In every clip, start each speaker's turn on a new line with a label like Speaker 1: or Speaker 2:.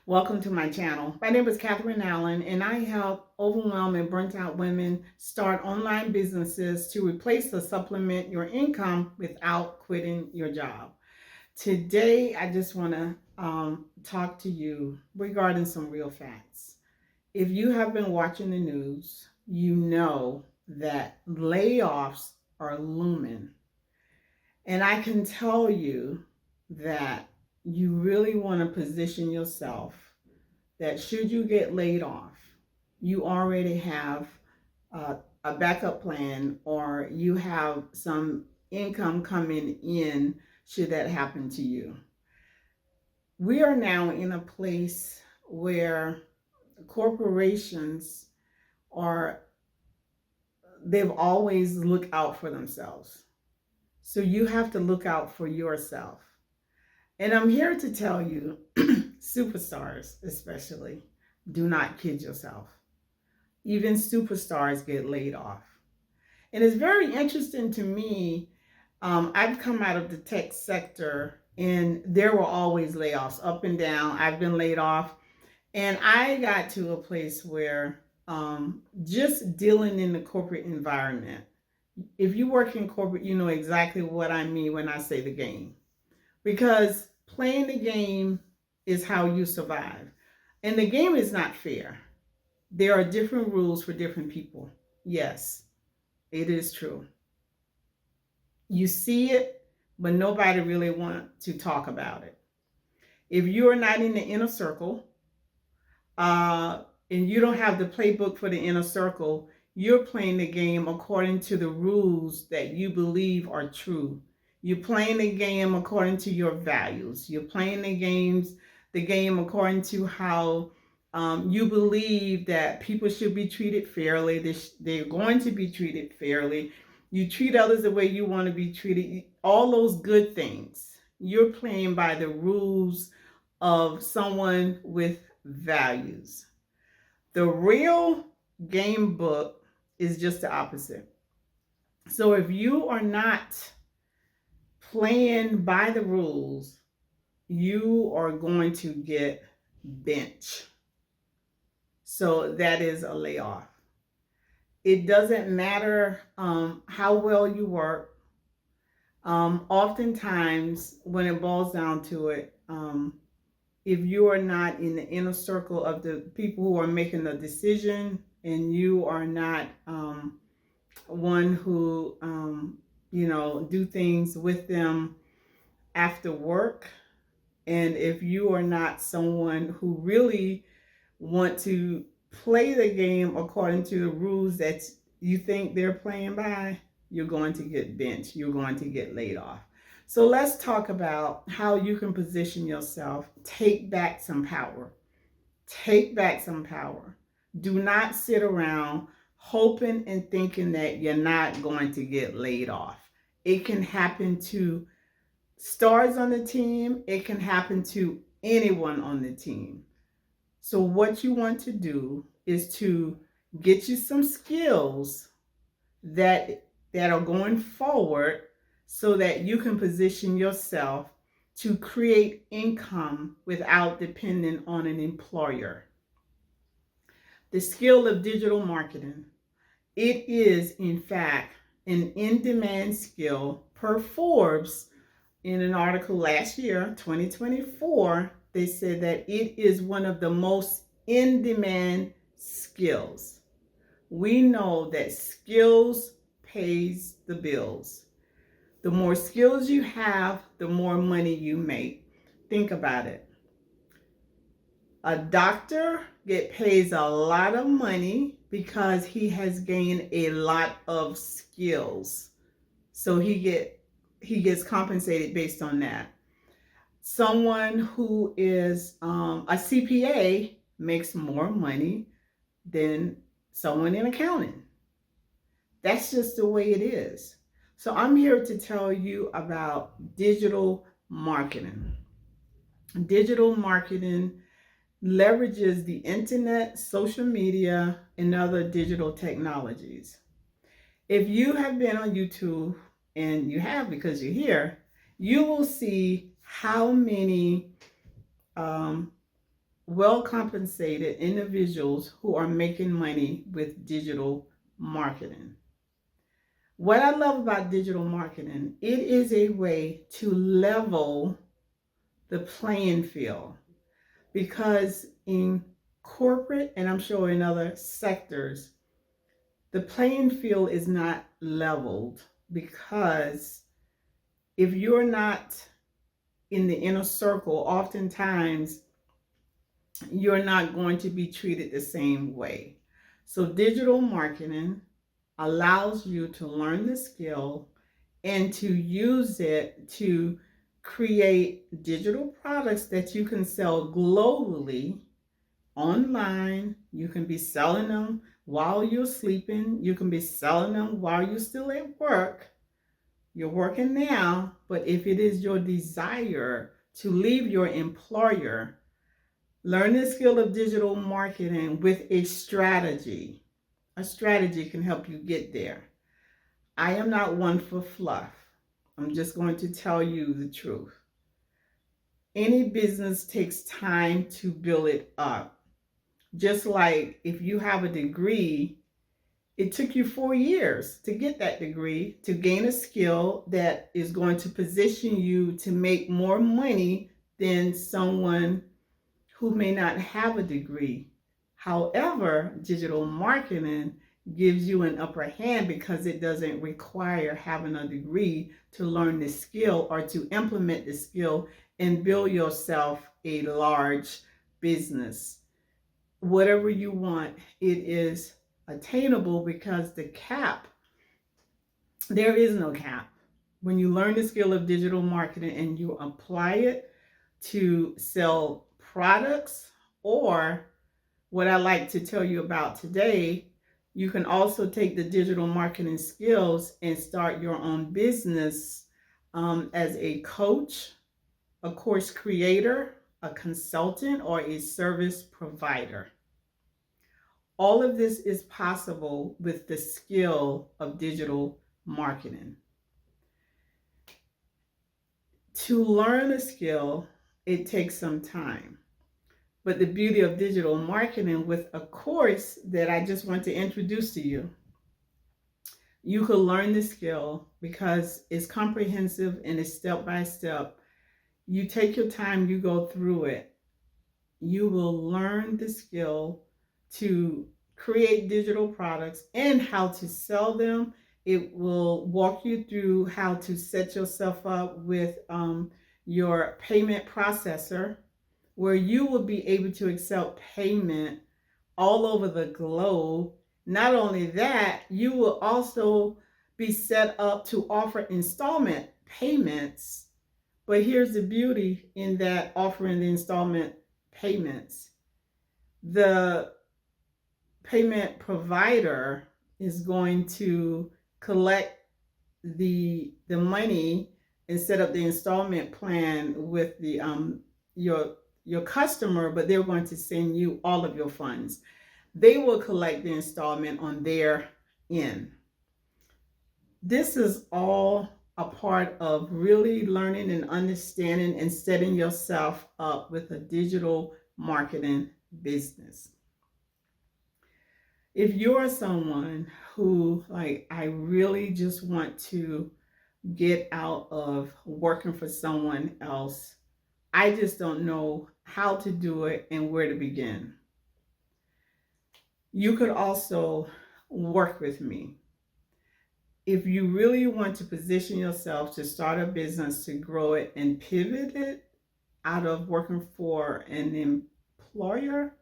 Speaker 1: Welcome to my channel. My name is Catherine Allen, and I help overwhelmed and burnt out women start online businesses to replace or supplement your income without quitting your job. Today, I just want to talk to you regarding some real facts. If you have been watching the news, you know that layoffs are looming. And I can tell you that you really want to position yourself that should you get laid off, you already have a backup plan or you have some income coming in should that happen to you. We are now in a place where corporations are, they've always looked out for themselves. So you have to look out for yourself. And I'm here to tell you, superstars especially, do not kid yourself. Even superstars get laid off. And it's very interesting to me. I've come out of the tech sector and there were always layoffs up and down. I've been laid off. And I got to a place where just dealing in the corporate environment, if you work in corporate, you know exactly what I mean when I say the game. Because playing the game is how you survive. And the game is not fair. There are different rules for different people. Yes, it is true. You see it, but nobody really wants to talk about it. If you are not in the inner circle, and you don't have the playbook for the inner circle, you're playing the game according to the rules that you believe are true. You're playing the game according to your values. You're playing the game according to how you believe that people should be treated fairly. They're going to be treated fairly. You treat others the way you want to be treated. All those good things. You're playing by the rules of someone with values. The real game book is just the opposite. So if you are not playing by the rules, you are going to get bench. So that is a layoff. It doesn't matter how well you work. Oftentimes, when it boils down to it, if you are not in the inner circle of the people who are making the decision and you are not one who, do things with them after work, and if you are not someone who really want to play the game according to the rules that you think they're playing by, you're going to get benched. You're going to get laid off. So let's talk about how you can position yourself. Take back some power. Take back some power. Do not sit around hoping and thinking that you're not going to get laid off. It can happen to stars on the team. It can happen to anyone on the team. So what you want to do is to get you some skills that are going forward so that you can position yourself to create income without depending on an employer. The skill of digital marketing. It is, in fact, an in-demand skill per Forbes. In an article last year, 2024, they said that it is one of the most in-demand skills. We know that skills pays the bills. The more skills you have, the more money you make. Think about it. A doctor pays a lot of money because he has gained a lot of skills. So he gets compensated based on that. Someone who is a CPA makes more money than someone in accounting. That's just the way it is. So I'm here to tell you about digital marketing. Digital marketing leverages the internet, social media, and other digital technologies. If you have been on YouTube, and you have because you're here, you will see how many well compensated individuals who are making money with digital marketing. What I love about digital marketing, it is a way to level the playing field, because in corporate, and I'm sure in other sectors, the playing field is not leveled, because if you're not in the inner circle, oftentimes you're not going to be treated the same way. So digital marketing allows you to learn the skill and to use it to create digital products that you can sell globally online. You can be selling them while you're sleeping. You can be selling them while you're still at work. You're working now, but if it is your desire to leave your employer, learn the skill of digital marketing with a strategy. A strategy can help you get there. I am not one for fluff. I'm just going to tell you the truth. Any business takes time to build it up. Just like if you have a degree, it took you 4 years to get that degree, to gain a skill that is going to position you to make more money than someone who may not have a degree. However, digital marketing gives you an upper hand because it doesn't require having a degree to learn the skill or to implement the skill and build yourself a large business. Whatever you want, it is attainable, because there is no cap. When you learn the skill of digital marketing and you apply it to sell products, or what I like to tell you about today, you can also take the digital marketing skills and start your own business as a coach, a course creator, a consultant, or a service provider. All of this is possible with the skill of digital marketing. To learn a skill, it takes some time. But the beauty of digital marketing, with a course that I just want to introduce to you, you can learn the skill because it's comprehensive and it's step by step. You take your time, you go through it. You will learn the skill to create digital products and how to sell them. It will walk you through how to set yourself up with your payment processor, where you will be able to accept payment all over the globe. Not only that, you will also be set up to offer installment payments. But here's the beauty in that, offering the installment payments. The payment provider is going to collect the money and set up the installment plan with the your customer, but they're going to send you all of your funds. They will collect the installment on their end. This is all a part of really learning and understanding and setting yourself up with a digital marketing business. If you're someone who, like, I really just want to get out of working for someone else, I just don't know how to do it and where to begin, you could also work with me. If you really want to position yourself to start a business, to grow it and pivot it out of working for an employer,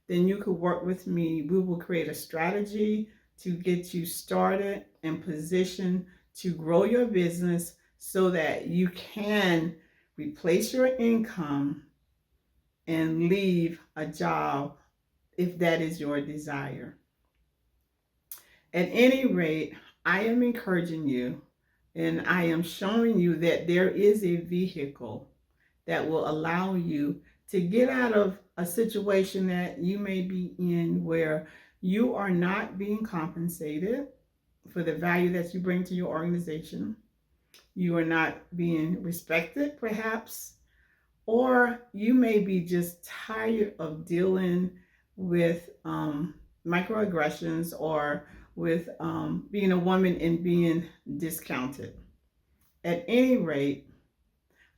Speaker 1: then you could work with me. We will create a strategy to get you started and positioned to grow your business so that you can replace your income and leave a job if that is your desire. At any rate, I am encouraging you and I am showing you that there is a vehicle that will allow you to get out of a situation that you may be in, where you are not being compensated for the value that you bring to your organization. You are not being respected, perhaps, Or you may be just tired of dealing with microaggressions, or with being a woman and being discounted. At any rate,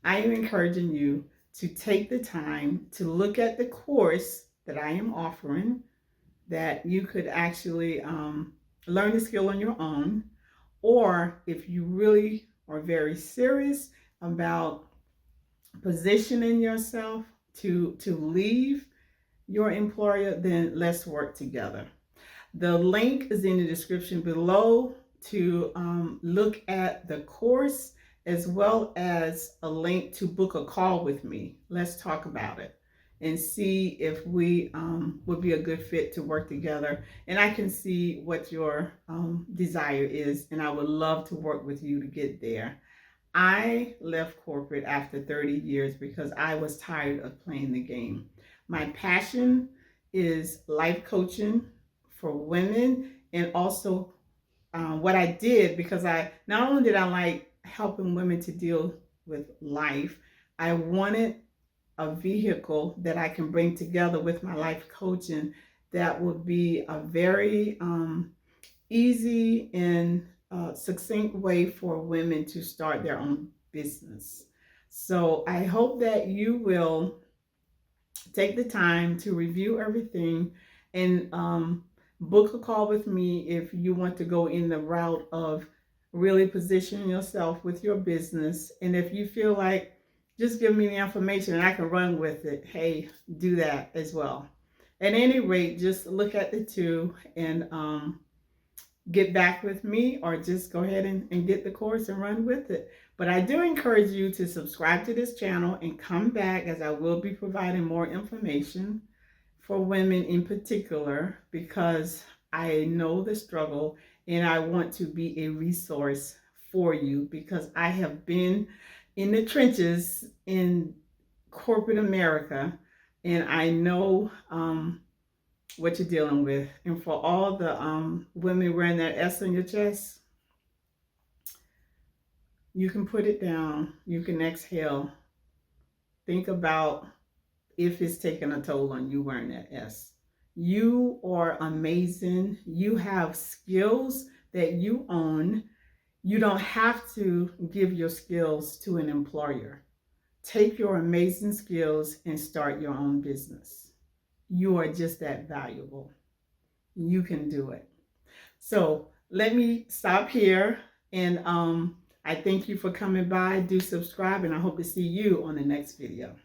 Speaker 1: I am encouraging you to take the time to look at the course that I am offering, that you could actually learn the skill on your own. Or if you really are very serious about positioning yourself to leave your employer, then let's work together. The link is in the description below to look at the course, as well as a link to book a call with me. Let's talk about it and see if we would be a good fit to work together. And I can see what your desire is, and I would love to work with you to get there. I left corporate after 30 years because I was tired of playing the game. My passion is life coaching for women, and also what I did, because I not only did I like helping women to deal with life, I wanted a vehicle that I can bring together with my life coaching that would be a very easy and succinct way for women to start their own business. So I hope that you will take the time to review everything, and book a call with me if you want to go in the route of really positioning yourself with your business. And if you feel like just give me the information and I can run with it, hey, do that as well. At any rate, just look at the two and get back with me, or just go ahead and get the course and run with it. But I do encourage you to subscribe to this channel and come back, as I will be providing more information for women in particular, because I know the struggle and I want to be a resource for you, because I have been in the trenches in corporate America, and I know what you're dealing with. And for all the women wearing that S on your chest, you can put it down. You can exhale. Think about if it's taking a toll on you wearing that S. You are amazing. You have skills that you own. You don't have to give your skills to an employer. Take your amazing skills and start your own business. You are just that valuable. You can do it. So let me stop here, and I thank you for coming by. Do subscribe, and I hope to see you on the next video.